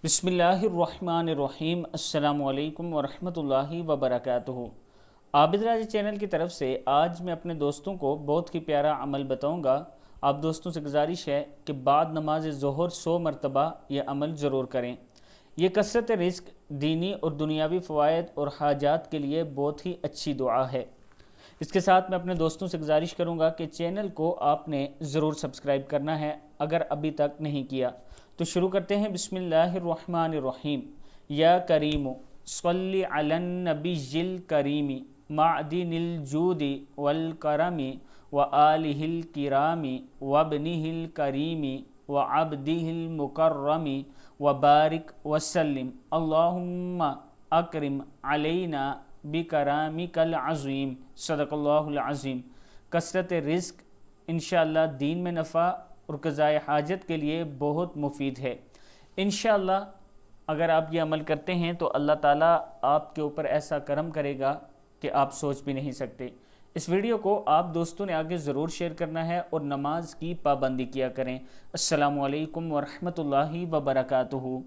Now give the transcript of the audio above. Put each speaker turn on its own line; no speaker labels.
بسم اللہ الرحمن الرحیم۔ السلام علیکم ورحمۃ اللہ وبرکاتہ۔ عابد راجہ چینل کی طرف سے آج میں اپنے دوستوں کو بہت ہی پیارا عمل بتاؤں گا۔ آپ دوستوں سے گزارش ہے کہ بعد نماز ظہر 100 مرتبہ یہ عمل ضرور کریں۔ یہ کثرت رزق، دینی اور دنیاوی فوائد اور حاجات کے لیے بہت ہی اچھی دعا ہے۔ اس کے ساتھ میں اپنے دوستوں سے گزارش کروں گا کہ چینل کو آپ نے ضرور سبسکرائب کرنا ہے اگر ابھی تک نہیں کیا۔ تو شروع کرتے ہیں۔ بسم اللہ الرحمن الرحیم۔ یا کریم صلی علی النبی الکریم معدن الجود والکرم وآلہ الکرام وابنہ الکریم وعبدہ المکرم وبارک وسلم اللہم اکرم علینا بکرامک العظیم۔ صدق اللہ العظیم۔ کثرت رزق انشاءاللہ دین میں نفع اور قضائے حاجت کے لیے بہت مفید ہے۔ انشاءاللہ اگر آپ یہ عمل کرتے ہیں تو اللہ تعالیٰ آپ کے اوپر ایسا کرم کرے گا کہ آپ سوچ بھی نہیں سکتے۔ اس ویڈیو کو آپ دوستوں نے آگے ضرور شیئر کرنا ہے اور نماز کی پابندی کیا کریں۔ السلام علیکم ورحمۃ اللہ وبرکاتہ۔